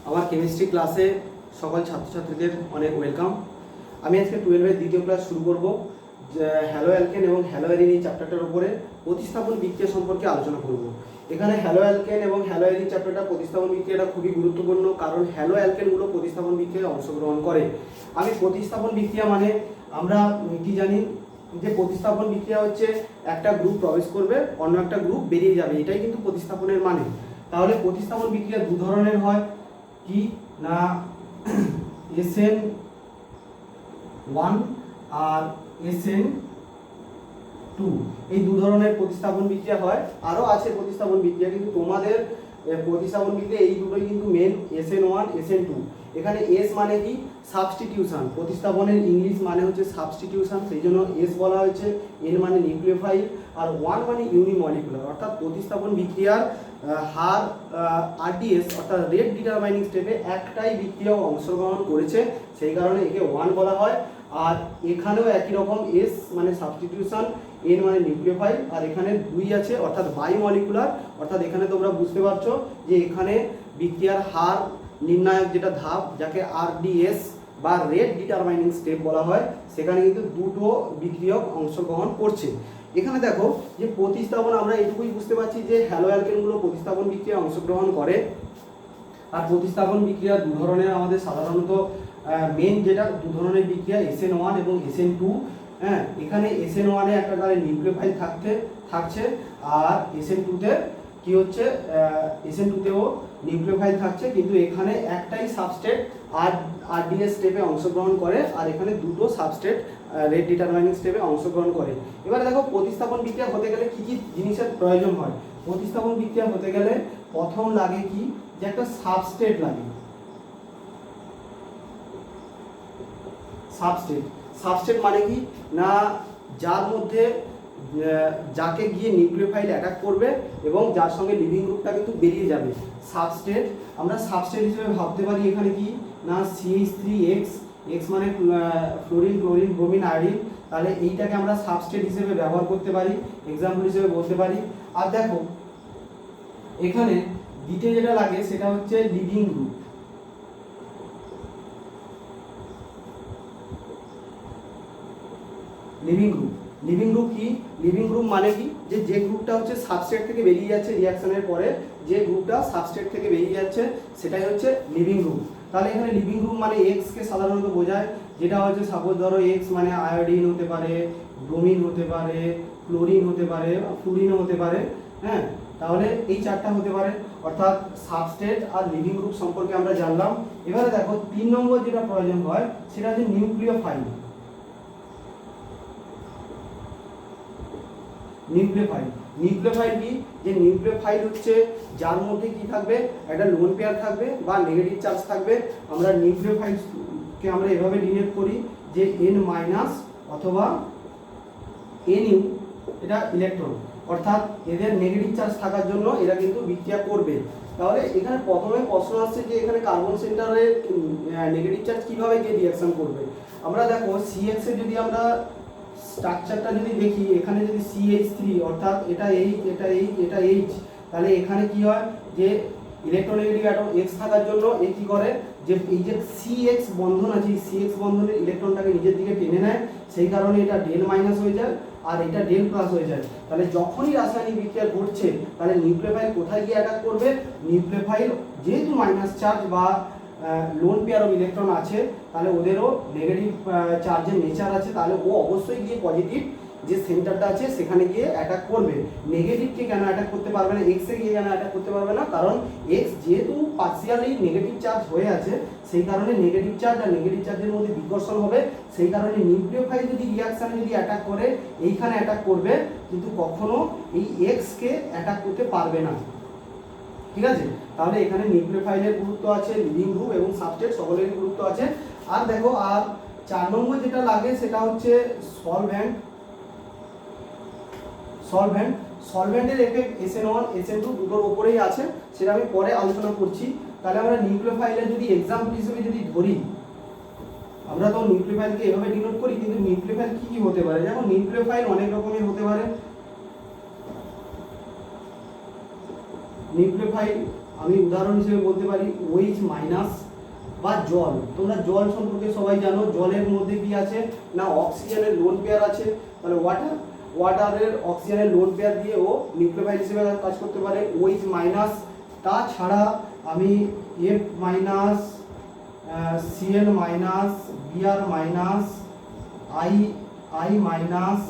আমার কেমিস্ট্রি ক্লাসে সকল ছাত্রছাত্রীদের অনেক ওয়েলকাম। আমি আজকে 12-এর দ্বিতীয় ক্লাস শুরু করব। হ্যালো অ্যালকেন এবং হ্যালো অ্যারিন এই চ্যাপ্টারটার উপরে প্রতিস্থাপন বিক্রিয়া সম্পর্কে আলোচনা করব। এখানে হ্যালো অ্যালকেন এবং হ্যালো অ্যারিন চ্যাপ্টারটা প্রতিস্থাপন বিক্রিয়াটা খুবই গুরুত্বপূর্ণ, কারণ হ্যালো অ্যালকেনগুলো প্রতিস্থাপন বিক্রিয়ায় অংশগ্রহণ করে। আমি প্রতিস্থাপন বিক্রিয়া মানে আমরা কি জানি যে প্রতিস্থাপন বিক্রিয়া হচ্ছে একটা গ্রুপ প্রবেশ করবে, অন্য একটা গ্রুপ বেরিয়ে যাবে, এটাই কিন্তু প্রতিস্থাপনের মানে। তাহলে প্রতিস্থাপন বিক্রিয়া দু ধরনের হয়, কি না SN1 আর SN2, এই দু ধরনের প্রতিস্থাপন বিক্রিয়া হয়। আরও আছে প্রতিস্থাপন বিক্রিয়া, কিন্তু তোমাদের প্রতিস্থাপন বিক্রিয়া এই দুটোই কিন্তু মেন, SN1 SN2। এখানে এস মানে কি সাবস্টিটিউশন, প্রতিস্থাপনের ইংলিশ মানে হচ্ছে সাবস্টিটিউশন, সেই জন্য এস বলা হয়েছে। এন মানে নিউক্লিওফাইল, আর ওয়ান মানে ইউনিমলিকুলার, অর্থাৎ প্রতিস্থাপন বিক্রিয়ার হার RDS অর্থাৎ রেট ডিটারমাইনিং স্টেপে একটাই বিক্রিয়া অংশগ্রহণ করেছে, সেই কারণে একে ওয়ান বলা হয়। আর এখানেও একই রকম, এস মানে সাবস্টিটিউশন, এন মানে নিউক্লিওফাইল, আর এখানে দুই আছে অর্থাৎ বাইমলিকুলার, অর্থাৎ এখানে তোমরা বুঝতে পারছো যে এখানে বিক্রিয়ার হার নির্ণায়ক যেটা ধাপ, যাকে RDS বা রেট ডিটারমাইনিং স্টেপ বলা হয়, সেখানে কিন্তু দুটো বিক্রিয়ক অংশগ্রহণ করছে। এখানে দেখো যে প্রতিস্থাপন, আমরা এটুকুই বুঝতে পারছি যে হ্যালো অ্যালকেনগুলো প্রতিস্থাপন বিক্রিয়ায় অংশগ্রহণ করে। আর প্রতিস্থাপন বিক্রিয়া দু ধরনের আমাদের সাধারণত মেন, যেটা দু ধরনের বিক্রিয়া SN1 এবং SN2। হ্যাঁ, এখানে SN1-এ একটা তাহলে নিউক্লিওফাইল থাকছে, আর SN2-তে কি হচ্ছে, SN2-তেও নিউক্লিওফাইল থাকছে, কিন্তু এখানে একটাই সাবস্ট্রেট RDS স্টেপে অংশগ্রহণ করে, আর এখানে দুটো সাবস্ট্রেট রেট ডিটারমাইনিং স্টেপে অংশগ্রহণ করে। এবারে দেখো প্রতিস্থাপন বিক্রিয়া হতে গেলে কি কি জিনিসের প্রয়োজন হয়। প্রতিস্থাপন বিক্রিয়া হতে গেলে প্রথম লাগে কি, যে একটা সাবস্ট্রেট লাগে। সাবস্ট্রেট মানে কি না, যার মধ্যে যাকে গিয়ে নিউক্লিওফাইল অ্যাটাক করবে এবং যার সঙ্গে লিভিং গ্রুপটা কিন্তু বেরিয়ে যাবে। সাবস্ট্রেট আমরা সাবস্ট্রেট হিসেবে ভাবতে পারি এখানে কি না CH3X, X মানে ফ্লোরিন, ক্লোরিন, ব্রোমিন, আয়োডিন, তাহলে এইটাকে আমরা সাবস্ট্রেট হিসেবে ব্যবহার করতে পারি, এক্সাম্পল হিসেবে বলতে পারি। আর দেখো এখানে দ্বিতীয় যেটা লাগে সেটা হচ্ছে লিভিং গ্রুপ। লিভিং গ্রুপ কি, লিভিং গ্রুপ মানে কি, যে গ্রুপটা হচ্ছে সাবস্ট্রেট থেকে বেরিয়ে যাচ্ছে রিঅ্যাকশনের পরে, যে গ্রুপটা সাবস্ট্রেট থেকে বেরিয়ে যাচ্ছে সেটাই হচ্ছে লিভিং গ্রুপ। তাহলে এখানে লিভিং গ্রুপ মানে X কে সাধারণত বোঝায়, যেটা হচ্ছে সাপোজ ধরো X মানে আয়োডিন হতে পারে, ব্রোমিন হতে পারে, ক্লোরিন হতে পারে, ফ্লুরিনও হতে পারে। হ্যাঁ, তাহলে এই চারটা হতে পারে, অর্থাৎ সাবস্ট্রেট আর লিভিং গ্রুপ সম্পর্কে আমরা জানলাম। এবারে দেখো 3 নম্বর যেটা প্রয়োজন হয় সেটা হচ্ছে নিউক্লিওফাইল। নিউক্লিওফাইল কি, যে নিউক্লিওফাইল হচ্ছে যার মধ্যে কি থাকবে, একটা লোন পেয়ার থাকবে বা নেগেটিভ চার্জ থাকবে। আমরা নিউক্লিওফাইলকে আমরা এভাবে ডিনোট করি যে N- অথবা Nu, এটা ইলেকট্রন, অর্থাৎ এদের নেগেটিভ চার্জ থাকার জন্য এরা কিন্তু বিক্রিয়া করবে। তাহলে এখানে প্রথমে প্রশ্ন আসছে যে এখানে কার্বন সেন্টারে নেগেটিভ চার্জ কিভাবে গিয়ে রিঅ্যাকশন করবে। আমরা দেখো CX এর যদি আমরা স্ট্রাকচারটা যদি দেখি, এখানে যদি CH3 অর্থাৎ এটা H, তাহলে এখানে কি হয় যে ইলেকট্রোনেগেটিভ অ্যাটম X থাকার জন্য এই কি করে, যে এই যে CX বন্ধন আছে, এই CX বন্ধনের ইলেকট্রনটাকে নিজের দিকে টেনে নেয়, সেই কারণে এটা ডেল মাইনাস হয়ে যায় আর এটা ডেল প্লাস হয়ে যায়। তাহলে যখনই রাসায়নিক বিক্রিয়া ঘটছে, তাহলে নিউক্লিওফাইল কোথায় গিয়ে অ্যাটাক করবে, নিউক্লিওফাইল যেহেতু মাইনাস চার্জ বা লোন পেয়ার অফ ইলেকট্রন আছে, তাহলে ওদেরও নেগেটিভ চার্জের নেচার আছে, তাহলে ও অবশ্যই গিয়ে পজিটিভ যে সেন্টারটা আছে সেখানে গিয়ে অ্যাটাক করবে। নেগেটিভকে কেন অ্যাটাক করতে পারবে না, এক্সে গিয়ে কেন অ্যাটাক করতে পারবে না, কারণ এক্স যেহেতু পার্সিয়ালি নেগেটিভ চার্জ হয়ে আছে, সেই কারণে নেগেটিভ চার্জ আর নেগেটিভ চার্জের মধ্যে বিকর্ষণ হবে। সেই কারণে নিউক্লিওফাইল যদি রিঅ্যাকশানে যদি অ্যাটাক করে, এইখানে অ্যাটাক করবে, কিন্তু কখনো এই এক্সকে অ্যাটাক করতে পারবে না। ঠিক আছে, তাহলে এখানে নিউক্লিওফাইলের গুরুত্ব আছে, লিভিং গ্রুপ এবং সাবস্ট্রেট সকলেরই গুরুত্ব আছে। আর দেখো আর 4 নম্বর যেটা লাগে সেটা হচ্ছে সলভেন্টের এফেক্ট SN1 SN2 দুটোর উপরেই আছে, সেটা আমি পরে আলোচনা করছি। তাহলে আমরা নিউক্লিওফাইলের যদি এক্সাম্পল হিসেবে যদি ধরি, আমরা তো নিউক্লিওফাইলকে এভাবে ডিনোট করি, কিন্তু নিউক্লিওফাইল কি হতে পারে, যেমন নিউক্লিওফাইল অনেক রকমের হতে পারে। নিউক্লিওফাইল আমি উদাহরণ হিসেবে বলতে পারি OH মাইনাস বা জল। তোমরা জল সম্পর্কে সবাই জানো, জলের মধ্যে কি আছে না অক্সিজেনের লোন পেয়ার আছে, তাহলে ওয়াটারের অক্সিজেনের লোন পেয়ার দিয়ে ও নিউক্লিওফাইল হিসেবে কাজ করতে পারে OH মাইনাস। তাছাড়া আমি F minus, Cl minus, Br minus, I minus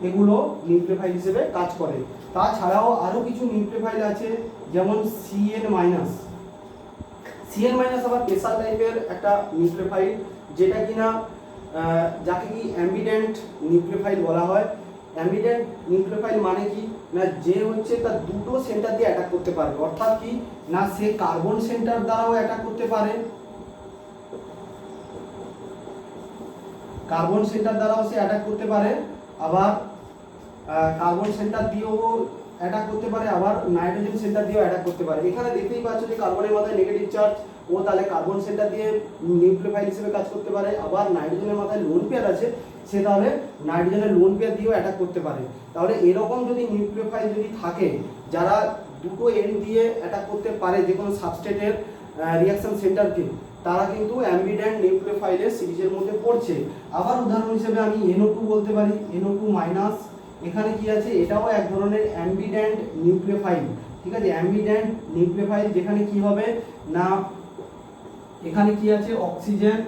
এগুলো নিউক্লিওফাইল হিসেবে কাজ করে। তাছাড়াও আরও কিছু নিউক্লিওফাইল আছে যেমন Cl মাইনাস। Cl মাইনাস আবার স্পেশাল টাইপের একটা নিউক্লিওফাইল, যেটা কিনা যাকে কি অ্যাম্বিডেন্ট নিউক্লিওফাইল বলা হয়। অ্যাম্বিডেন্ট নিউক্লিওফাইল মানে কি না যে হচ্ছে তার দুটো সেন্টার দিয়ে অ্যাটাক করতে পারে, অর্থাৎ কি না সে কার্বন সেন্টার দ্বারাও অ্যাটাক করতে পারে, কার্বন সেন্টার দ্বারাও সে অ্যাটাক করতে পারে, আবার কার্বন সেন্টার দিয়েও অ্যাটাক করতে পারে, আবার নাইট্রোজেন সেন্টার দিয়েও অ্যাটাক করতে পারে। এখানে দেখতেই পাচ্ছ যে কার্বনের মাথায় নেগেটিভ চার্জ, ও তাহলে কার্বন সেন্টার দিয়ে নিউক্লিওফাইল হিসেবে কাজ করতে পারে। আবার নাইট্রোজেনের মাথায় লোন পেয়ার আছে, সে তাহলে নাইট্রোজেনের লোন পেয়ার দিয়েও অ্যাটাক করতে পারে। তাহলে এরকম যদি নিউক্লিওফাইল যদি থাকে যারা দুটো এন্ড দিয়ে অ্যাটাক করতে পারে যে কোনো সাবস্ট্রেটের রিঅ্যাকশন সেন্টারকে, তারা কিন্তু অ্যাম্বিডেন্ট নিউক্লিওফাইলের সিরিজের মধ্যে পড়ছে। আবার উদাহরণ হিসেবে আমি NO2 বলতে পারি, NO2 মাইনাস। এখানে কি আছে, এটাও এক ধরনের অ্যাম্বিডেন্ট নিউক্লিওফাইল, ঠিক আছে। অ্যাম্বিডেন্ট নিউক্লিওফাইল যেখানে কি হবে না এখানে কি আছে অক্সিজেন,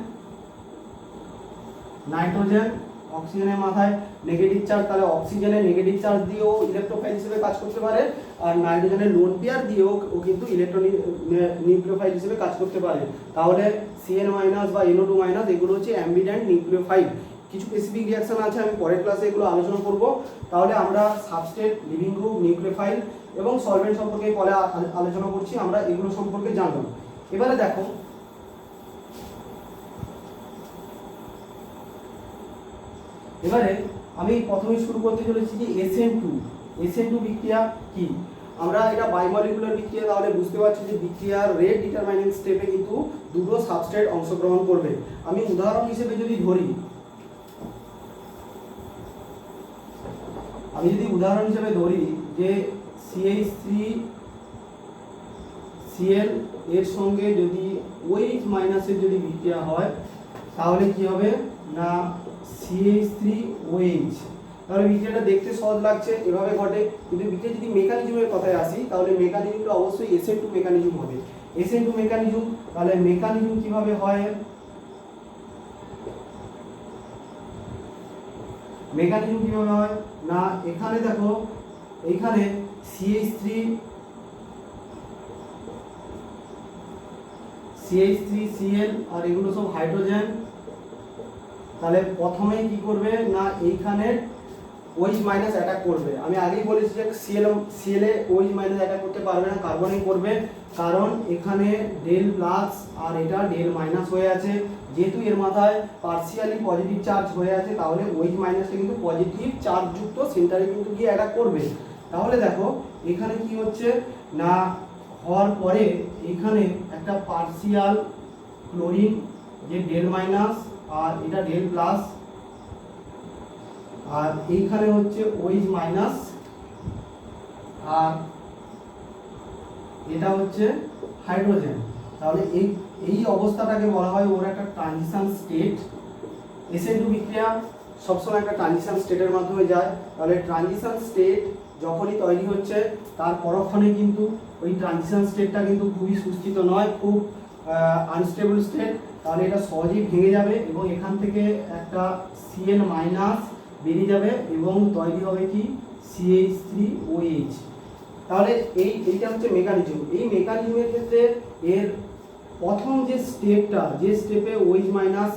নাইট্রোজেন, অক্সিজেনের মাথায় নেগেটিভ চার্জ, তাহলে অক্সিজেনের নেগেটিভ চার্জ দিয়েও ইলেকট্রোফাইল হিসেবে কাজ করতে পারে, আর নাইট্রোজেনের লোন পেয়ার দিয়েও ও কিন্তু ইলেকট্রনিক নিউক্লিওফাইল হিসেবে কাজ করতে পারে। তাহলে Cl মাইনাস বা NO2 মাইনাস এগুলো হচ্ছে অ্যাম্বিডেন্ট নিউক্লিওফাইল। কিছু স্পেসিফিক রিঅ্যাকশন আছে, আমি পরের ক্লাসে এগুলো আলোচনা করব। তাহলে আমরা সাবস্ট্রেট, লিভিং গ্রুপ, নিউক্লিওফাইল এবং সলভেন্ট সম্পর্কে পরে আলোচনা করছি, আমরা এগুলো সম্পর্কে জানলাম। এবারে দেখো এবারে আমি প্রথমে শুরু করতে চলেছি যে SN2 বিক্রিয়া কি। আমরা এটা বায়োমলিকুলার বিক্রিয়া, তাহলে বুঝতে পারছি যে বিক্রিয়ার রেট ডিটারমাইনিং স্টেপে কিন্তু দুটো সাবস্ট্রেট অংশগ্রহণ করবে। আমি উদাহরণ হিসেবে যদি ধরি, যে CH3Cl এর সঙ্গে যদি OH মাইনাসের যদি বিক্রিয়া হয় তাহলে কি হবে না CH3OH। তাহলে বিক্রিয়াটা দেখতে সহজ লাগছে, এভাবে ঘটে, কিন্তু বিক্রিয়া যদি মেকানিজমের কথায় আসি তাহলে মেকানিজমটা অবশ্যই SN2 মেকানিজম হবে। SN2 মেকানিজম, তাহলে মেকানিজম কিভাবে হয়, না এখানে দেখো, এইখানে CH3Cl আর এগুলো সব হাইড্রোজেন। তাহলে প্রথমে কি করবে না এইখানে OH মাইনাস অ্যাটাক করবে। আমি আগেই বলেছি যে Cl এ OH মাইনাস অ্যাটাক করতে পারবে না, কার্বনে করবে, কারণ এখানে ডেল প্লাস আর এটা ডেল মাইনাস হয়ে আছে। যেহেতু এর মাথায় পার্সিয়ালি পজিটিভ চার্জ হয়ে আছে, তাহলে OH মাইনাসটা কিন্তু পজিটিভ চার্জ যুক্ত সেন্টারে কিন্তু গিয়ে অ্যাটাক করবে। তাহলে দেখো এখানে কি হচ্ছে না হওয়ার পরে এখানে একটা পার্সিয়াল ক্লোরিন, যে ডেল মাইনাস আর এটা ডেল প্লাস, আর এইখানে হচ্ছে OH মাইনাস আর এটা হচ্ছে হাইড্রোজেন। তাহলে এই অবস্থাটাকে বলা হয় ওর একটা ট্রানজিশন স্টেট। SN2 বিক্রিয়া সবসময় একটা ট্রানজিশন স্টেটের মাধ্যমে যায়। তাহলে ট্রানজিশন স্টেট যখনই তৈরি হচ্ছে তার পরক্ষণে কিন্তু ওই ট্রানজিশন স্টেটটা কিন্তু খুবই সুস্থিত নয়, খুব আনস্টেবল স্টেট। তাহলে এটা সহজেই ভেঙে যাবে এবং এখান থেকে একটা Cl মাইনাস বেরিয়ে যাবে এবং তৈরি হবে কি CH3OH। তাহলে এইটা হচ্ছে মেকানিজম। এই মেকানিজমের ক্ষেত্রে এর প্রথম যে স্টেপে OH মাইনাস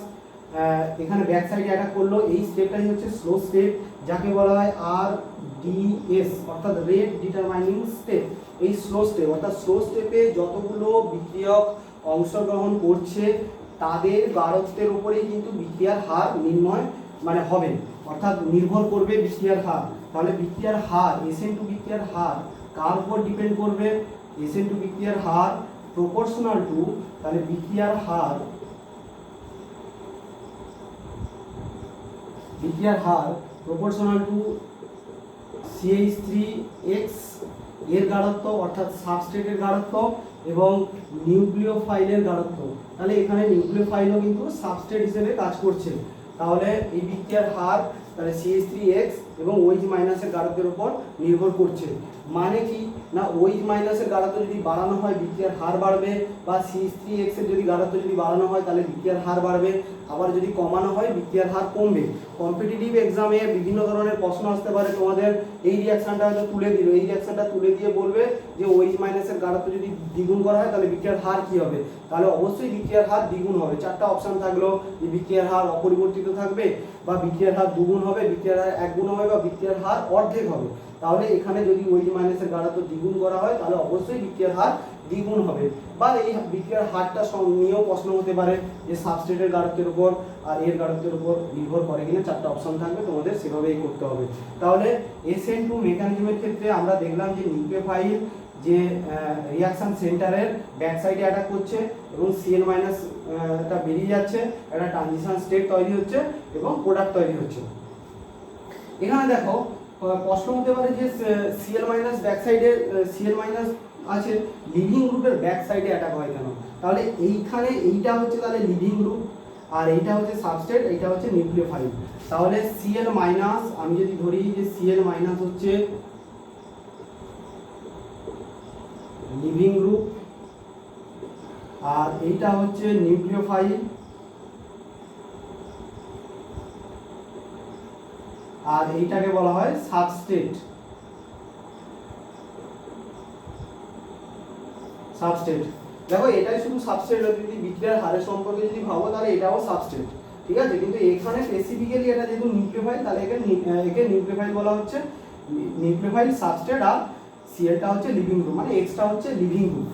এখানে ব্যাক সাইডে অ্যাটাক করলো, এই স্টেপটাই হচ্ছে স্লো স্টেপ, যাকে বলা হয় RDS অর্থাৎ রেট ডিটারমাইনিং স্টেপ। এই স্লো স্টেপে যতগুলো বিক্রিয়ক অংশগ্রহণ করছে তাদের গাঢ়ত্বের উপরেই কিন্তু বিক্রিয়ার হার নির্ণয় হবে, অর্থাৎ নির্ভর করবে বিক্রিয়ার হার। তাহলে বিক্রিয়ার হার, SN2 বিক্রিয়ার হার কার উপর ডিপেন্ড করবে, SN2 বিক্রিয়ার হার প্রপোর্শনাল টু, তাহলে বিক্রিয়ার হার প্রপোর্শনাল টু CH3x এর গাঢ়ত্ব অর্থাৎ সাবস্ট্রেটের গাঢ়ত্ব এবং নিউক্লিওফাইলের গাঢ়ত্ব। তাহলে এখানে নিউক্লিওফাইলও কিন্তু সাবস্ট্রেট হিসেবে কাজ করছে। তাহলে এই বিক্রিয়ার হার তাহলে CH3X এবং OH মাইনাসের গাঢ়ত্বের উপর নির্ভর করছে। মানে কি না OH মাইনাসের গাঢ়ত্ব যদি বাড়ানো হয় বিক্রিয়ার হার বাড়বে, বা CH3X এর যদি গাঢ়ত্ব যদি বাড়ানো হয় তাহলে বিক্রিয়ার হার বাড়বে, আবার যদি কমানো হয় বিক্রিয়ার হার কমবে। কম্পিটিটিভ এক্সামে বিভিন্ন ধরনের প্রশ্ন আসতে পারে, তোমাদের এই রিঅ্যাকশনটা হয়তো তুলে দিল, এই রিঅ্যাকশনটা তুলে দিয়ে বলবে যে OH মাইনাসের গাঢ়ত্ব যদি দ্বিগুণ করা হয় তাহলে বিক্রিয়ার হার কি হবে, তাহলে অবশ্যই বিক্রিয়ার হার দ্বিগুণ হবে। চারটা অপশন থাকলো যে বিক্রিয়ার হার অপরিবর্তিত থাকবে, বা বিক্রিয়ার হার দুগুণ হবে, বিক্রিয়ার হার একগুণ হবে, বা বিক্রিয়ার হার অর্ধেক হবে। তাহলে এখানে যদি OH মাইনাসের গাঢ়ত্ব দ্বিগুণ করা হয় তাহলে অবশ্যই বিক্রিয়ার হার দ্বিগুণ হবে। বা এই বিক্রিয়ার হারটা নিয়েও প্রশ্ন হতে পারে যে সাবস্ট্রেটের গাঢ়ত্বের উপর আর এর গাঢ়ত্বের উপর নির্ভর করে কিনা, চারটা অপশন থাকবে, তোমাদের সেভাবেই করতে হবে। তাহলে SN2 মেকানিজমের ক্ষেত্রে আমরা দেখলাম যে নিউক্লিওফাইল যে রিঅ্যাকশন সেন্টারের ব্যাক সাইডে অ্যাটাক করছে এবং Cl- টা বেরিয়ে যাচ্ছে, একটা ট্রানজিশন স্টেট তৈরি হচ্ছে এবং প্রোডাক্ট তৈরি হচ্ছে। এখানে দেখো প্রশ্ন হতে পারে যে Cl- ব্যাক সাইডে Cl- আছে, লিভিং গ্রুপের ব্যাক সাইডে অ্যাটাক হয় কেন? তাহলে এইখানে এইটা হচ্ছে তাহলে লিভিং গ্রুপ, আর এইটা হচ্ছে সাবস্ট্রেট, এইটা হচ্ছে নিউক্লিওফাইল। তাহলে Cl- আমি যদি ধরি যে Cl- হচ্ছে লিভিং গ্রুপ, আর এইটা হচ্ছে নিউক্লিওফাইল, আর এইটাকে বলা হয় সাবস্ট্রেট। দেখো এটাই শুধু সাবস্ট্রেট, যদি বিক্রিয়ার হারের সম্পর্কে যদি ভাবো তাহলে এটাও সাবস্ট্রেট, ঠিক আছে। কিন্তু এখানে স্পেসিফিক্যালি এটা যেহেতু নিউক্লিওফাইল তাহলে একে নিউক্লিওফাইল বলা হচ্ছে, নিউক্লিওফাইল সাবস্ট্রেট, আর Clটা হচ্ছে লিভিং গ্রুপ, মানে Xটা হচ্ছে লিভিং গ্রুপ।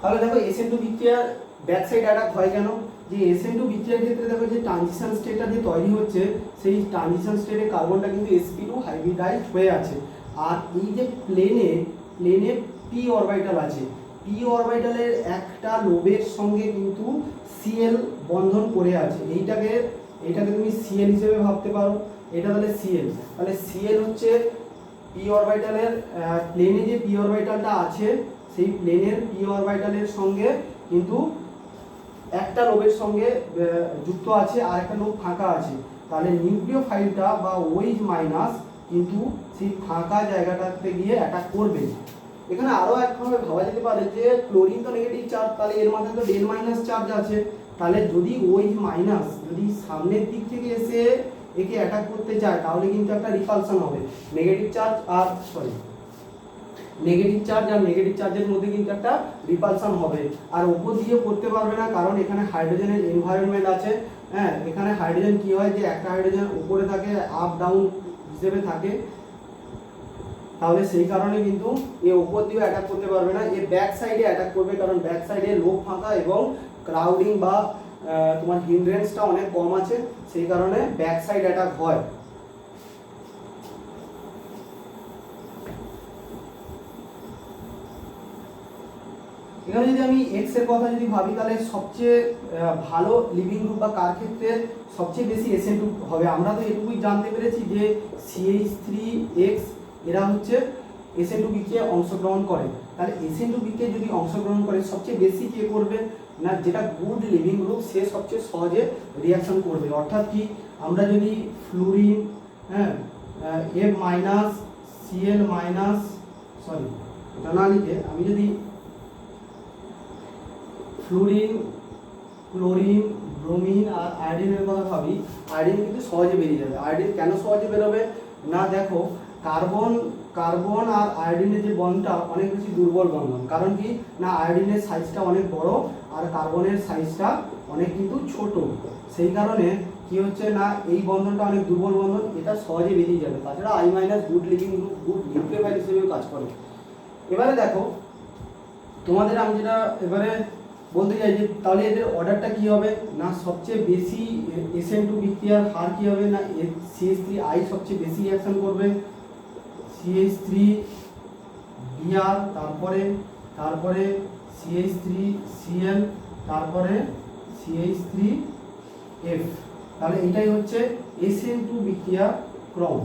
তাহলে দেখো SN2 বিক্রিয়ার ব্যাক সাইড অ্যাটাক হয় কেন? যে SN2 বিক্রিয়ার ক্ষেত্রে দেখো যে ট্রানজিশন স্টেটটা যে তৈরি হচ্ছে, সেই ট্রানজিশন স্টেটে কার্বনটা কিন্তু sp2 হাইব্রিডাইজড হয়ে আছে। আর এই যে প্লেনে p অরবিটাল আছে, p অরবিটালের একটা লোবের সঙ্গে কিন্তু Cl বন্ধন করে আছে। এইটাকে তুমি Cl হিসেবে ভাবতে পারো, এটা তাহলে Cl। তাহলে Cl হচ্ছে p অরবিটালের প্লেনে যে p অরবিটালটা আছে সেই প্লেনের p অরবিটালের সঙ্গে কিন্তু একটা লোবের সঙ্গে যুক্ত আছে আর একটা লোব ফাঁকা আছে। তাহলে নিউক্লিওফাইলটা বা OH- কিন্তু সেই ফাঁকা জায়গাটাতে গিয়ে অ্যাটাক করবে। এখানে আরো একভাবে ভাবা যেতে পারে যে ক্লোরিন তো নেগেটিভ চার্জ, তাহলে এর মাথায় তো ডেল- চার্জ আছে, তাহলে যদি OH- যদি সামনের দিক থেকে এসে একে অ্যাটাক করতে চায় তাহলে কিন্তু একটা রিপালশন হবে। নেগেটিভ চার্জ আর নেগেটিভ চার্জের মধ্যে কিন্তু একটা রিপালশন হবে, আর উপর দিয়ে করতে পারবে না, কারণ এখানে হাইড্রোজেনের এনভায়রনমেন্ট আছে। হ্যাঁ, এখানে হাইড্রোজেন কি হয় যে একটা হাইড্রোজেন উপরে থাকে, আপ ডাউন হিসেবে থাকে, তাহলে সেই কারণে কিন্তু এ উপর দিয়ে অ্যাটাক করতে পারবে না, এ ব্যাক সাইডে অ্যাটাক করবে, কারণ ব্যাক সাইডে লোক ফাঁকা এবং ক্রাউডিং বা তোমার হিন্ড্রেন্সটা অনেক কম আছে, সেই কারণে ব্যাক সাইড অ্যাটাক হয়। এখানে যদি আমি X এর কথা যদি ভাবি তাহলে সবচেয়ে ভালো লিভিং গ্রুপ বা কার ক্ষেত্রে সবচেয়ে বেশি SN2 হবে, আমরা তো এটুকুই জানতে পেরেছি যে CH3X এরা হচ্ছে SN2 বিক্রিয়ায় অংশগ্রহণ করে। তাহলে SN2 বিক্রিয়ায় যদি অংশগ্রহণ করে সবচেয়ে বেশি কে করবে না, যেটা গুড লিভিং গ্রুপ সে সবচেয়ে সহজে রিঅ্যাকশন করবে। অর্থাৎ কি, আমরা যদি ফ্লুরিন F- Cl- সরি এটা না লিখে আমি যদি ফ্লুরিন, ক্লোরিন, ব্রোমিন আর আয়োডিনের কথা ভাবি, আয়োডিন কিন্তু সহজে বেরিয়ে যাবে। আয়োডিন কেন সহজে বেরোবে না, দেখো কার্বন আর আয়োডিনের যে বন্ডটা অনেক বেশি দুর্বল বন্ধন, কারণ কি না আয়োডিনের সাইজটা অনেক বড় আর কার্বনের সাইজটা অনেক কিন্তু ছোট, সেই কারণে কি হচ্ছে না এই বন্ধনটা অনেক দুর্বল বন্ধন, এটা সহজে বেরিয়ে যাবে। তাছাড়া I- good living group, good nucleophile হিসেবেও কাজ করে। এবারে দেখো তোমাদের আমি যেটা এবারে বলতে চাই যে তাহলে এদের অর্ডারটা কি হবে না, সবচেয়ে বেশি SN2 বিক্রিয়ার হার কি হবে না, CH3I সবচেয়ে বেশি রিঅ্যাকশন করবে, CH3Br, তারপরে CH3Cl, তারপরে CH3F। তাহলে এটাই হচ্ছে SN2 বিক্রিয়া ক্রম।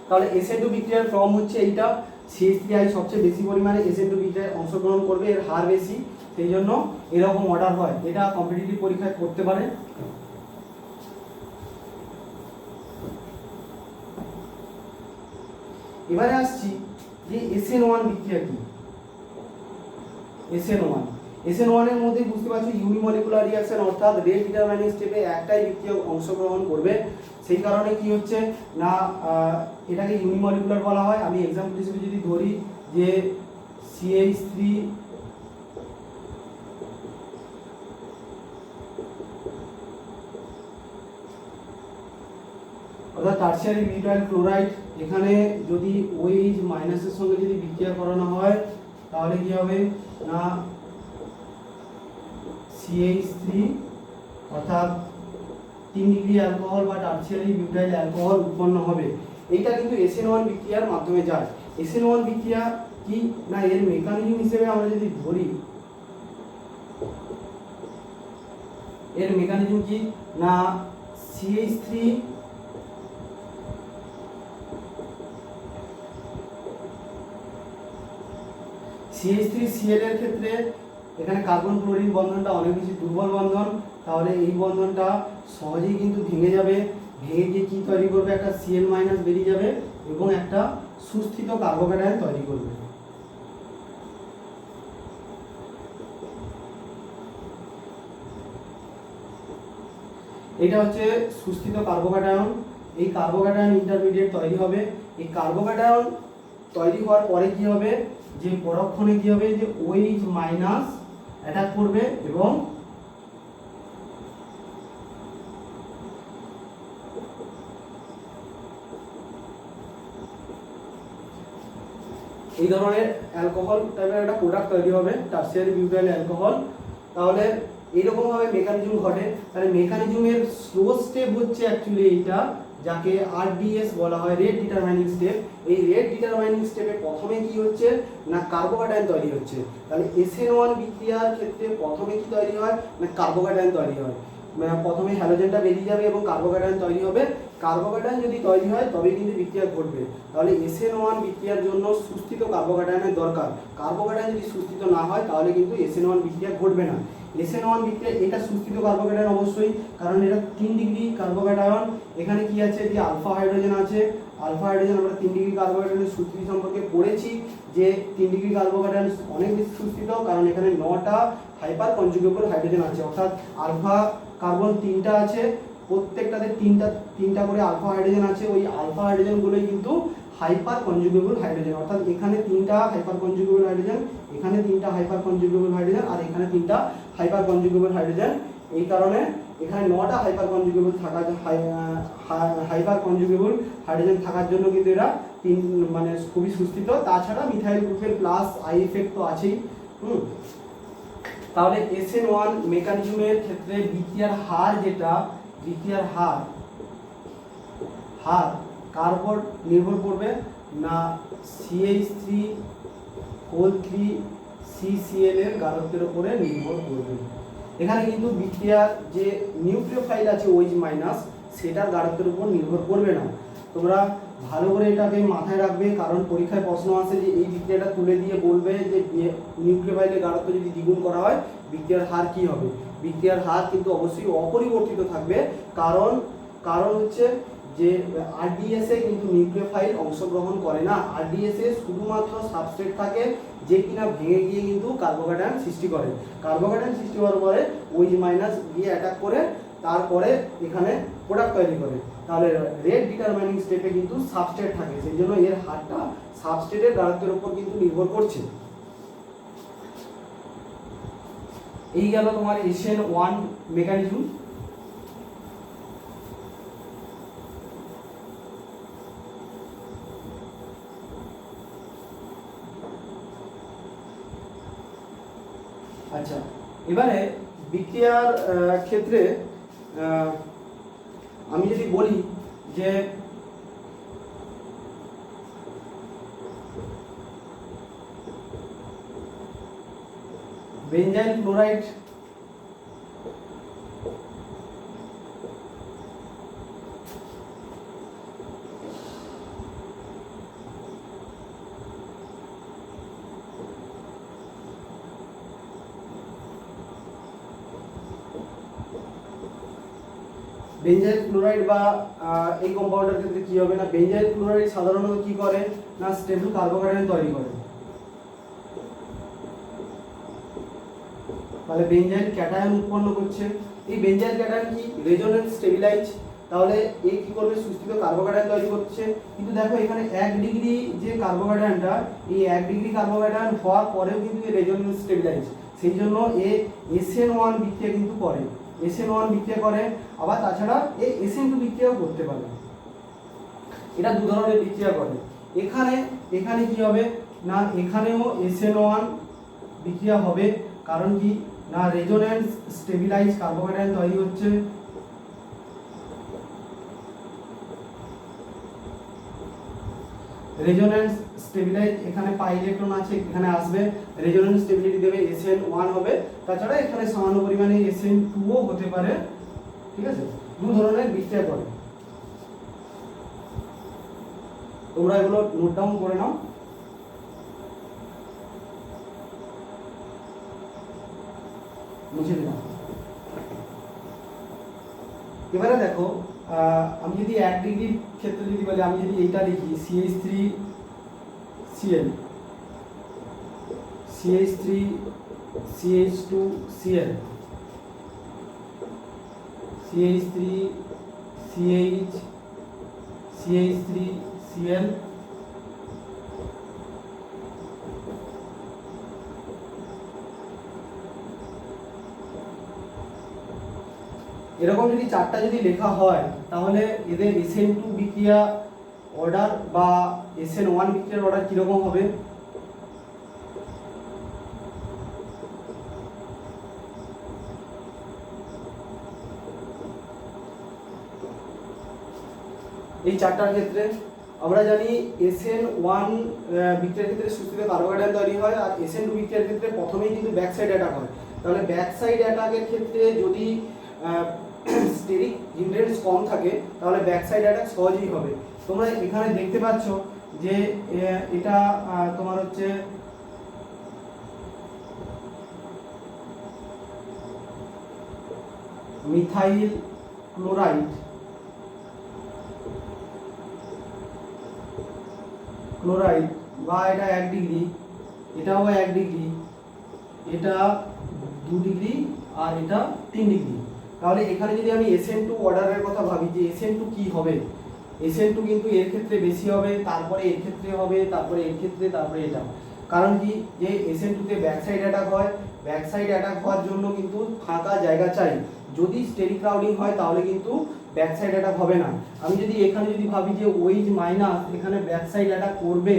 তাহলে SN2 বিক্রিয়ার ক্রম হচ্ছে এইটা, CH3I সবচেয়ে বেশি পরিমাণে SN2 বিক্রিয়ায় অংশগ্রহণ করবে, এর হার বেশি, সেই জন্য এরকম অর্ডার হয়। এটা কম্পিটিটিভ পরীক্ষায় করতে পারে। এবারে আসছি যে SN1 বিক্রিয়া কি। SN1 এর মধ্যে বুঝতে পারছো ইউনিমলিকুলার রিঅ্যাকশন, অর্থাৎ রেট ডিটারমাইনিং স্টেপে একটাই বিক্রিয়া অংশগ্রহণ করবে। সেই কারণে কি হচ্ছে না এটাকে ইউনিমলিকুলার বলা হয়। আমি এক্সাম্পল হিসেবে যদি ধরি যে CH3 অর্থাৎ টারশিয়ারি বিউটাইল ক্লোরাইড, এখানে যদি OH মাইনাসের সঙ্গে যদি বিক্রিয়া করানো হয় তাহলে কি হবে না CH3 অর্থাৎ 3 ডিগ্রি অ্যালকোহল বা টারশিয়ারি বিউটাইল অ্যালকোহল উৎপন্ন হবে। এইটা কিন্তু SN1 বিক্রিয়ার মাধ্যমে যায়। SN1 বিক্রিয়া কি না এর মেকানিজম হিসেবে আমরা যদি ধরি, এর মেকানিজম কি না CH3 CH3Cl এর ক্ষেত্রে এখানে কার্বন ক্লোরিন বন্ধনটা অনেক বেশি দুর্বল বন্ধন, তাহলে এই বন্ধনটা সহজেই কিন্তু ভেঙে যাবে। ভেঙে গিয়ে কি তৈরি করবে, একটা Cl- বেরিয়ে যাবে এবং একটা সুস্থিত কার্বোক্যাটায়ন তৈরি করবে। এটা হচ্ছে সুস্থিত কার্বোক্যাটায়ন। এই কার্বোক্যাটায়ন ইন্টারমিডিয়েট তৈরি হবে। এই কার্বোক্যাটায়ন তৈরি হওয়ার পরে কি হবে, যে পরক্ষণে কি হবে যে OH মাইনাস অ্যাটাক করবে এবং এই ধরনের অ্যালকোহল টাইপের একটা প্রোডাক্ট তৈরি হবে, টারশিয়ারি বিউটাইল অ্যালকোহল। তাহলে এইরকম ভাবে মেকানিজম ঘটে। তাহলে মেকানিজমের স্লো স্টেপ হচ্ছে অ্যাকচুয়ালি এইটা, যাকে RDS বলা হয়, রেট ডিটারমাইনিং স্টেপ। এই রেট ডিটারমাইনিং স্টেপে প্রথমে কি হচ্ছে না কার্বোক্যাটায়ন তৈরি হচ্ছে। তাহলে SN1 বিক্রিয়ার ক্ষেত্রে প্রথমে কি তৈরি হয় না কার্বোক্যাটায়ন তৈরি হয়। প্রথমে হ্যালোজেনটা বেরিয়ে যাবে এবং কার্বোক্যাটায়ন তৈরি হবে। কার্বোক্যাটায়ন যদি তৈরি হয় তবে কিন্তু বিক্রিয়া ঘটবে। তাহলে SN1 বিক্রিয়ার জন্য সুস্থিত কার্বোক্যাটায়নের দরকার। কার্বোক্যাটায়ন যদি সুস্থিত না হয় তাহলে কিন্তু SN1 বিক্রিয়া ঘটবে না। SN1 বিক্রিয়া এটা সুস্থিত কার্বোক্যাটায়ন অবশ্যই, কারণ এটা 3 ডিগ্রি কার্বোক্যাটায়ন। এখানে কি আছে যে আলফা হাইড্রোজেন আছে। আলফা হাইড্রোজেন আমরা 3 ডিগ্রি কার্বোক্যাটায়নের সুস্থিতি সম্পর্কে পড়েছি যে 3 ডিগ্রি কার্বোক্যাটায়ন অনেক বেশি সুস্থিত, কারণ এখানে 9টা হাইপার কনজুগেবল হাইড্রোজেন আছে। অর্থাৎ আলফা কার্বন 3টা আছে, প্রত্যেকটাতে তিনটা করে আলফা হাইড্রোজেন আছে। ওই আলফা হাইড্রোজেনগুলোই কিন্তু হাইপার কনজুগেবল হাইড্রোজেন। অর্থাৎ এখানে 3টা হাইপার কনজুগেবল হাইড্রোজেন, এখানে 3টা হাইপার কনজুগেবল হাইড্রোজেন, আর এখানে 3টা হাইপার কনজুগেবল হাইড্রোজেন। এই কারণে এখানে 9টা হাইপার কনজুগেবল থাকা হাইপার কনজুগেবল হাইড্রোজেন থাকার জন্য কিন্তু এরা মানে খুবই সুস্থিত। তাছাড়া মিথাইল গ্রুপের প্লাস আই এফেক্ট তো আছেই। তাহলে SN1 মেকানিজমের ক্ষেত্রে বিক্রিয়ার হার যেটা, বিক্রিয়ার হার কার উপর নির্ভর করবে না CH3CCl এর গাঢ়ত্বের উপরে নির্ভর করবে। এখানে কিন্তু বিক্রিয়ার যে নিউক্লিওফাইল আছে OH মাইনাস, সেটার গাঢ়ত্বের উপর নির্ভর করবে না। তোমরা ভালো করে এটাকে মাথায় রাখবে, কারণ পরীক্ষায় প্রশ্ন আসে যে এই বিক্রিয়াটা তুলে দিয়ে বলবে যে নিউক্লিওফাইলের গাঢ়ত্ব যদি দ্বিগুণ করা হয় বিক্রিয়ার হার কি হবে। বিক্রিয়ার হার কিন্তু অবশ্যই অপরিবর্তিত থাকবে, কারণ হচ্ছে যে RDS এ কিন্তু নিউক্লিওফাইল অংশগ্রহণ করে না। RDS এ শুধুমাত্র সাবস্ট্রেট থাকে যে কিনা ভেঙে গিয়ে কিন্তু কার্বোক্যাটায়ন সৃষ্টি করে। কার্বোক্যাটায়ন সৃষ্টি হওয়ার পরে OH মাইনাস গিয়ে অ্যাটাক করে, তারপরে এখানে প্রোডাক্ট তৈরি করে। তাহলে রেট ডিটারমাইনিং স্টেপে কিন্তু সাবস্ট্রেট থাকে, সেই জন্য এর হারটা সাবস্ট্রেটের গাঢ়ত্বের উপর কিন্তু নির্ভর করছে। এই গেল তোমার SN1 মেকানিজম। আচ্ছা, এবারে বিক্রিয়ার ক্ষেত্রে আমি যদি বলি যে বেঞ্জাইল ক্লোরাইড বেঞ্জাইল ক্লোরাইড বা এই কম্পাউন্ডের ক্ষেত্রে কি হবে না, বেঞ্জাইল ক্লোরাইড সাধারণত কি করে না স্টেবল কার্বোক্যাটায়ন তৈরি করে। তাহলে বেঞ্জাইল ক্যাটায়ন উৎপন্ন করছে। এই বেঞ্জাইল ক্যাটায়ন কি রেজোনেন্স স্টেবিলাইজ, তাহলে এ কি করবে সুস্থিত কার্বোক্যাটায়ন তৈরি করছে। কিন্তু দেখো এখানে 1 ডিগ্রি যে কার্বোক্যাটায়নটা, এই 1 ডিগ্রি কার্বোক্যাটায়ন হওয়ার পরেও কিন্তু এই রেজোনেন্স স্টেবিলাইজ, সেই জন্য এ SN1 বিক্রিয়া কিন্তু করে, SN1 বিক্রিয়া করে। আবার তাছাড়া এই SN2 বিক্রিয়াও করতে পারে। এটা দু ধরনের বিক্রিয়া করে। এখানে কি হবে না, এখানেও SN1 বিক্রিয়া হবে, কারণ কি না রেজোনেন্স স্টেবিলাইজ কার্বোক্যাটায়ন তৈরি হচ্ছে। রেজোনেন্স স্টেবিলাইজ এখানে পাই ইলেকট্রন আছে, এখানে আসবে, রেজোনেন্স স্টেবিলিটি দেবে, SN1 হবে। তাছাড়া এখানে সামান্য পরিমাণে SN2ও হতে পারে। ঠিক আছে, দু ধরনের বিক্রিয়া করে, তোমরা এগুলো নোট ডাউন করে নাও। মুছে দিলাম। এবারে দেখো আমি যদি 1 ডিগ্রির ক্ষেত্রে যদি বলি, আমি যদি এইটা লিখি CH3Cl CH2Cl CH3CH CH3Cl এরকম যদি চারটা যদি লেখা হয়, তাহলে এদের SN2 বিক্রিয়া অর্ডার বা SN1 বিক্রিয়ার অর্ডার কিরকম হবে? এই চারটার ক্ষেত্রে আমরা জানি SN1 বিক্রিয়ার ক্ষেত্রে সুস্থিত কার্বোক্যাটায়ন তৈরি হয়, আর SN2 বিক্রিয়ার ক্ষেত্রে প্রথমেই কিন্তু ব্যাক সাইড অ্যাটাক হয়। তাহলে ব্যাক সাইড অ্যাটাকের ক্ষেত্রে যদি স্টেরিক হিন্ড্রেন্স কম থাকে, তাহলে ব্যাক সাইড অ্যাটাক সহজেই হবে। তোমরা এখানে দেখতে পাচ্ছ যে এটা তোমার হচ্ছে মিথাইল ক্লোরাইড বা এটা 1 ডিগ্রি, এটাও 1 ডিগ্রি, এটা 2 ডিগ্রি, আর এটা 3 ডিগ্রি। তাহলে এখানে যদি আমি SN2 অর্ডারের কথা ভাবি যে SN2 কি হবে, SN2 কিন্তু এর ক্ষেত্রে বেশি হবে, তারপরে এর ক্ষেত্রে হবে, তারপরে এর ক্ষেত্রে, তারপরে এটা। কারণ কি যে SN2 তে ব্যাক সাইড অ্যাটাক হয়, ব্যাক সাইড অ্যাটাক হওয়ার জন্য কিন্তু ফাঁকা জায়গা চাই। যদি স্টেরিক ক্রাউডিং হয় তাহলে কিন্তু ব্যাক সাইড অ্যাটাক হবে না। আমি যদি এখানে যদি ভাবি যে OH মাইনাস এখানে ব্যাক সাইড অ্যাটাক করবে,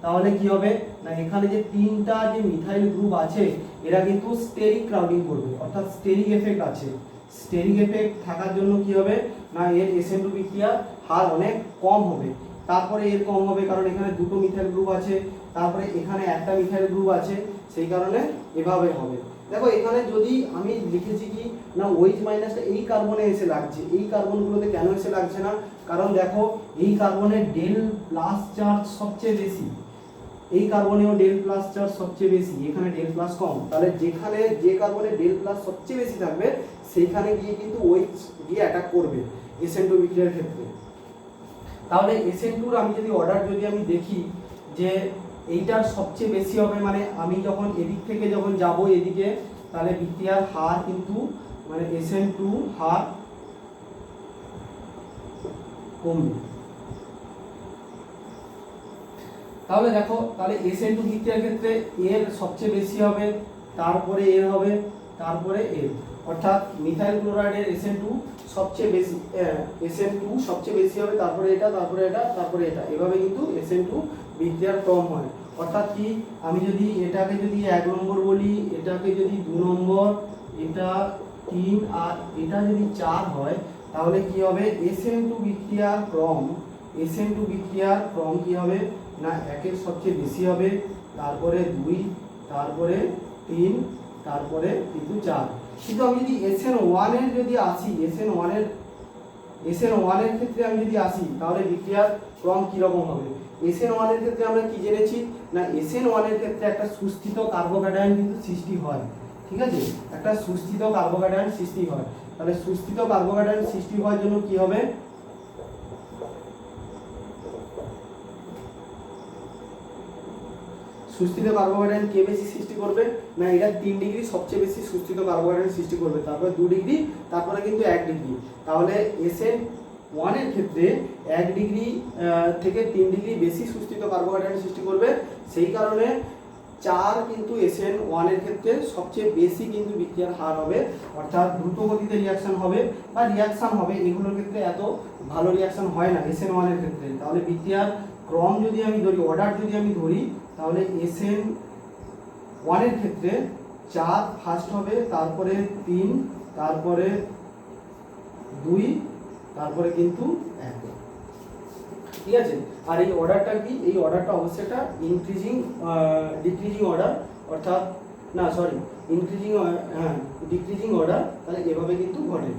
তাহলে কি হবে না এখানে যে তিনটা যে মিথাইল গ্রুপ আছে এরা কিন্তু স্টেরিক ক্রাউডিং করবে, অর্থাৎ স্টেরিক এফেক্ট আছে। স্টেরিক এফেক্ট থাকার জন্য কি হবে না এর SN2 বিক্রিয়ার হার অনেক কম হবে। তারপরে এর কম হবে কারণ এখানে দুটো মিথাইল গ্রুপ আছে, তারপরে এখানে একটা মিথাইল গ্রুপ আছে, সেই কারণে এভাবে হবে। দেখো এখানে যদি আমি লিখেছি কি না OH মাইনাসটা এই কার্বনে এসে লাগছে, এই কার্বনগুলোতে কেন এসে লাগছে না, কারণ দেখো এই কার্বনের ডেল প্লাস চার্জ সবচেয়ে বেশি, এই কার্বনেও ডেল প্লাস চার্জ সবচেয়ে বেশি, এখানে ডেল প্লাস কম। তাহলে যেখানে যে কার্বনে ডেল প্লাস সবচেয়ে বেশি থাকবে সেইখানে গিয়ে কিন্তু OH গিয়ে অ্যাটাক করবে SN2 বিক্রিয়ার ক্ষেত্রে। তাহলে SN2 আমি যদি অর্ডার যদি আমি দেখি যে এইটার সবচেয়ে বেশি হবে, মানে আমি যখন এদিক থেকে যখন যাব এদিকে, তাহলে বিক্রিয়ার হার কিন্তু মানে SN2 হার কমবে। তাহলে দেখো তাহলে SN2 বিক্রিয়ার ক্ষেত্রে এর সবচেয়ে বেশি হবে, তারপরে এর হবে, তারপরে এর, অর্থাৎ মিথাইল ক্লোরাইডের SN2 সবচেয়ে বেশি, SN2 সবচেয়ে বেশি হবে, তারপরে এটা, তারপরে এটা, তারপরে এটা, এভাবে কিন্তু SN2 বিক্রিয়ার ক্রম হয়। অর্থাৎ কি আমি যদি এটাকে যদি 1 নম্বর বলি, এটাকে যদি 2 নম্বর, এটা 3 আর এটা যদি 4 হয়, তাহলে কি হবে SN2 বিক্রিয়ার ক্রম, SN2 বিক্রিয়ার ক্রম কি হবে না 1 এর সবচেয়ে বেশি হবে, তারপরে 2, তারপরে 3, তারপরে কিন্তু 4। কিন্তু আমি যদি SN1 এর যদি আসি, SN1 এর ক্ষেত্রে আমি যদি আসি, তাহলে বিক্রিয়ার ক্রম কীরকম হবে? SN1 এর ক্ষেত্রে আমরা কি জেনেছি না, SN1 এর ক্ষেত্রে একটা সুস্থিত কার্বোক্যাটায়ন কিন্তু সৃষ্টি হয়, ঠিক আছে, একটা সুস্থিত কার্বোক্যাটায়ন সৃষ্টি হয়। তাহলে সুস্থিত কার্বোক্যাটায়ন সৃষ্টি হওয়ার জন্য কি হবে? সুস্থিত কার্বোক্যাটায়ন কে বেশি সৃষ্টি করবে না, এটা 3 ডিগ্রি সবচেয়ে বেশি সুস্থিত কার্বোক্যাটায়ন সৃষ্টি করবে, তারপরে 2 ডিগ্রি, তারপরে কিন্তু 1 ডিগ্রি। তাহলে SN1 এর ক্ষেত্রে 1 ডিগ্রি থেকে 3 ডিগ্রি বেশি সুস্থিত কার্বোক্যাটায়ন সৃষ্টি করবে। সেই কারণে 4 কিন্তু SN1 এর ক্ষেত্রে সবচেয়ে বেশি কিন্তু বিক্রিয়ার হার হবে, অর্থাৎ দ্রুত গতিতে রিয়াকশন হবে বা রিয়াকশন হবে, এগুলোর ক্ষেত্রে এত ভালো রিয়াকশন হয় না SN1 এর ক্ষেত্রে। তাহলে বিক্রিয়ার ক্রম যদি আমি ধরি, অর্ডার যদি আমি ধরি, তাহলে SN1 এর ক্ষেত্রে 4 ফার্স্ট হবে, তারপরে 3, তারপরে 2, তারপরে কিন্তু 1, ঠিক আছে। আর এই অর্ডারটা কি? এই অর্ডারটা অবশ্যই একটা ডিক্রিজিং অর্ডার, অর্থাৎ না সরি ডিক্রিজিং অর্ডার। তাহলে এভাবে কিন্তু ঘটে।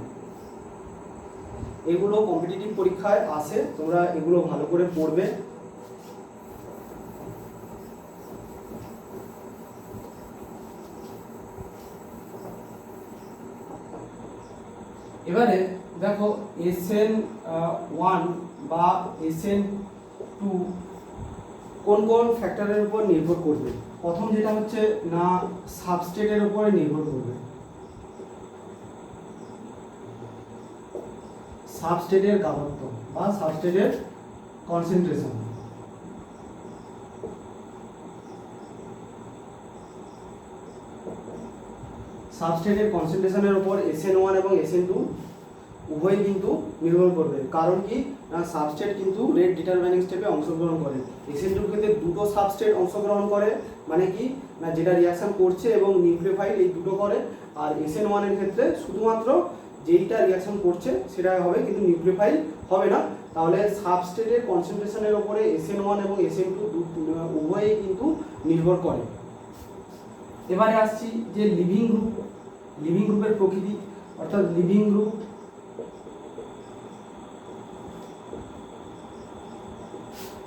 এগুলো কম্পিটিটিভ পরীক্ষায় আসে, তোমরা এগুলো ভালো করে পড়বে। এবারে দেখো SN1 বা SN2 কোন কোন ফ্যাক্টরের উপর নির্ভর করবে? প্রথম যেটা হচ্ছে না, সাবস্ট্রেটের উপরে নির্ভর করবে, সাবস্ট্রেটের গাঢ়ত্ব বা সাবস্ট্রেটের কনসেন্ট্রেশন। সাবস্ট্রেটের কনসেন্ট্রেশনের উপর SN1 এবং SN2 উভয়ই কিন্তু নির্ভর করবে। কারণ কি না, সাবস্ট্রেট কিন্তু রেট ডিটারমাইনিং স্টেপে অংশগ্রহণ করে। SN2 এর ক্ষেত্রে দুটো সাবস্ট্রেট অংশগ্রহণ করে, মানে কি না, যেটা রিয়াকশন করছে এবং নিউক্লিওফাইল এই দুটো করে। আর SN1 এর ক্ষেত্রে শুধুমাত্র যেইটা রিয়াকশন করছে সেটা হবে, কিন্তু নিউক্লিওফাইল হবে না। তাহলে সাবস্ট্রেটের কনসেন্ট্রেশনের উপরে SN1 এবং SN2 উভয়ই কিন্তু নির্ভর করে। এবারে আসছি যে লিভিং গ্রুপের প্রকৃতি, অর্থাৎ লিভিং গ্রুপ।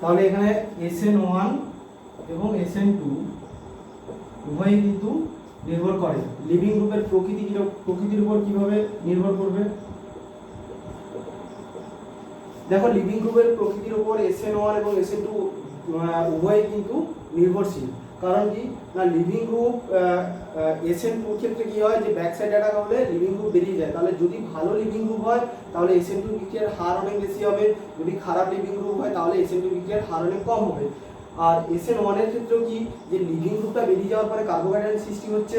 তাহলে এখানে SN1 এবং SN2 উভয়ই কিন্তু নির্ভর করে। লিভিং গ্রুপের প্রকৃতির উপর কিভাবে নির্ভর করবে? দেখো, লিভিং গ্রুপের প্রকৃতির উপর SN1 এবং SN2 উভয়ই কিন্তু নির্ভরশীল। কারণ কি না, লিভিং গ্রুপ SN2 ক্ষেত্রে কি হয় যে ব্যাক সাইড অ্যাটাক হলে লিভিং গ্রুপ বেরিয়ে যায়। তাহলে যদি ভালো লিভিং গ্রুপ হয় তাহলে SN2 বিক্রিয়ার হার অনেক বেশি হবে, যদি খারাপ লিভিং গ্রুপ হয় তাহলে SN2 বিক্রিয়ার হার অনেক কম হবে। আর SN1 এর ক্ষেত্রেও কি যে লিভিং গ্রুপটা বেরিয়ে যাওয়ার পরে কার্বোক্যাটায়ন সৃষ্টি হচ্ছে,